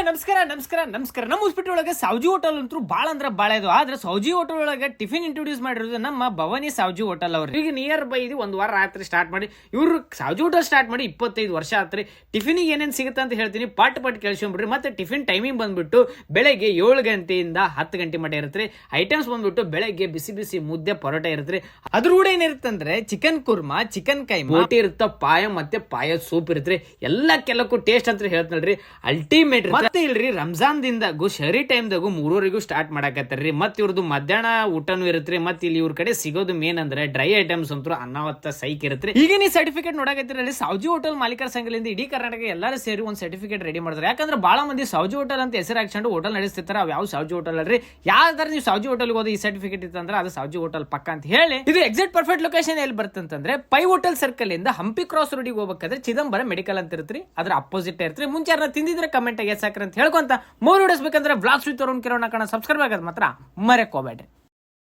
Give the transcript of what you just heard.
ನಮಸ್ಕಾರ. ನಮ್ಮ ಹಾಸ್ಪಿಟಲ್ ಒಳಗೆ ಸೌಜಿ ಹೋಟೆಲ್ ಅಂತೂ ಭಾಳ ಅಂದ್ರೆ ಭಾಳ ಇದು. ಆದ್ರೆ ಸೌಜಿ ಹೋಟೆಲ್ ಒಳಗೆ ಟಿಫಿನ್ ಇಂಟ್ರೊಡ್ಯೂಸ್ ಮಾಡಿರೋದು ನಮ್ಮ ಭವಾನಿ ಸೌಜಿ ಹೋಟೆಲ್ ಅವ್ರು. ಈಗ ನಿಯರ್ ಬೈ ಇದು ಒಂದು ವಾರ ರಾತ್ರಿ ಸ್ಟಾರ್ಟ್ ಮಾಡಿ ಇವ್ರು ಸೌಜಿ ಹೋಟೆಲ್ ಸ್ಟಾರ್ಟ್ ಮಾಡಿ 25 ವರ್ಷ ಆತ್ರಿ. ಟಿಫಿನಿಗೆ ಏನೇನು ಸಿಗುತ್ತೆ ಅಂತ ಹೇಳ್ತೀನಿ, ಪಾಟ್ ಕೇಳಿಸ್ಕೊಂಡ್ಬಿಡ್ರಿ. ಮತ್ತೆ ಟಿಫಿನ್ ಟೈಮಿಂಗ್ ಬಂದ್ಬಿಟ್ಟು ಬೆಳಗ್ಗೆ 7 ಗಂಟೆಯಿಂದ 10 ಗಂಟೆ ಮಟ್ಟ ಇರುತ್ತೆ. ಐಟಮ್ಸ್ ಬಂದ್ಬಿಟ್ಟು ಬೆಳಗ್ಗೆ ಬಿಸಿ ಬಿಸಿ ಮುದ್ದೆ ಪರೋಟ ಇರುತ್ತೆ. ಅದ್ರ ಕೂಡ ಏನಿರುತ್ತೆ ಅಂದ್ರೆ ಚಿಕನ್ ಕುರ್ಮಾ, ಚಿಕನ್ ಕೈಮಾ, ಬೋಟಿ ಇರುತ್ತೆ, ಪಾಯ ಮತ್ತೆ ಪಾಯ ಸೂಪ್ ಇರುತ್ತೆ. ಎಲ್ಲಕ್ಕೆಲ್ಲಕ್ಕೂ ಟೇಸ್ಟ್ ಅಂತ ಹೇಳ್ತಾಳ್ರಿ, ಅಲ್ಟಿಮೇಟ್. ಮತ್ತೆ ಇಲ್ರಿ ರಂಜಾನ್ ದಿಂದಾಗು ಶಹರಿ ಟೈಮ್ ದಾಗು 3 ಸ್ಟಾರ್ಟ್ ಮಾಡಾಕತ್ತಾರ್ರಿ. ಮತ್ತೆ ಇವ್ರದ್ದು ಮಧ್ಯಾಹ್ನ ಊಟನೂ ಇರುತ್ತೆ. ಮತ್ತೆ ಇಲ್ಲಿ ಇವ್ರ ಕಡೆ ಸಿಗೋದು ಮೇನ್ ಅಂದ್ರೆ ಡ್ರೈ ಐಟಮ್ಸ್ ಅಂತೂ ಅನ್ನವತ್ತ ಸೈಕ್ ಇರುತ್ತೆ. ಈಗ ನೀವು ಸರ್ಟಿಫಿಕೇಟ್ ನೋಡಕತ್ತಿರಲ್ಲಿ ಸೌಜಿ ಹೋಟೆಲ್ ಮಾಲೀಕರ ಸಂಘದಿಂದ ಇಡೀ ಕರ್ನಾಟಕ ಎಲ್ಲರೂ ಸೇರಿ ಒಂದು ಸರ್ಟಿಫಿಕೇಟ್ ರೆಡಿ ಮಾಡ್ತಾರೆ. ಯಾಕಂದ್ರೆ ಬಹಳ ಮಂದಿ ಸೌಜಿ ಹೋಟೆಲ್ ಅಂತ ಹೆಸರು ಹಾಕ್ಕೊಂಡು ಹೋಟೆಲ್ ನಡೆಸ್ತಿರ್ತಾರೆ. ಅವ್ ಯಾವ ಸೌಜಿ ಹೋಟೆಲ್ ಅಲ್ರಿ, ಯಾವ್ದಾರು ನೀವು ಸೌಜಿ ಹೋಟೆಲ್ ಹೋದ ಈ ಸರ್ಟಿಫಿಕೇಟ್ ಇತ್ತಂದ್ರೆ ಅದು ಸೌಜಿ ಹೋಟೆಲ್ ಪಕ್ಕ ಅಂತ ಹೇಳಿ. ಇದು ಎಕ್ಸಾಕ್ಟ್ ಪರ್ಫೆಕ್ಟ್ ಲೊಕೇಶನ್ ಎಲ್ಲಿ ಬರ್ತಂತಂದ್ರೆ ಪೈ ಹೋಟೆಲ್ ಸರ್ಕಲ್ ಇಂದ ಹಂಪಿ ಕ್ರಾಸ್ ರೋಡಿಗೆ ಹೋಗ್ಬೇಕಾದ್ರೆ ಚಿದಂಬರ ಮೆಡಿಕಲ್ ಅಂತ ಇರ್ತ್ರಿ, ಅದ್ರ ಅಪೋಸಿಟ್ ಇರ್ತ್ರಿ. ಮುಂಚೆ ತಿಂದಿದ್ರೆ ಕಮೆಂಟ್ ಆಗಿ ಸಾಕ್ರಿ ಅಂತ ಹೇಳ್ಕೊಂತ 3 ವಿಡಿಯೋಸ್ ಬೇಕಂದ್ರೆ vlogs with Arun Kiran subscribe ಆಗೋದು ಮಾತ್ರ ಮರೆಕೋಬೇಡ್ರಿ.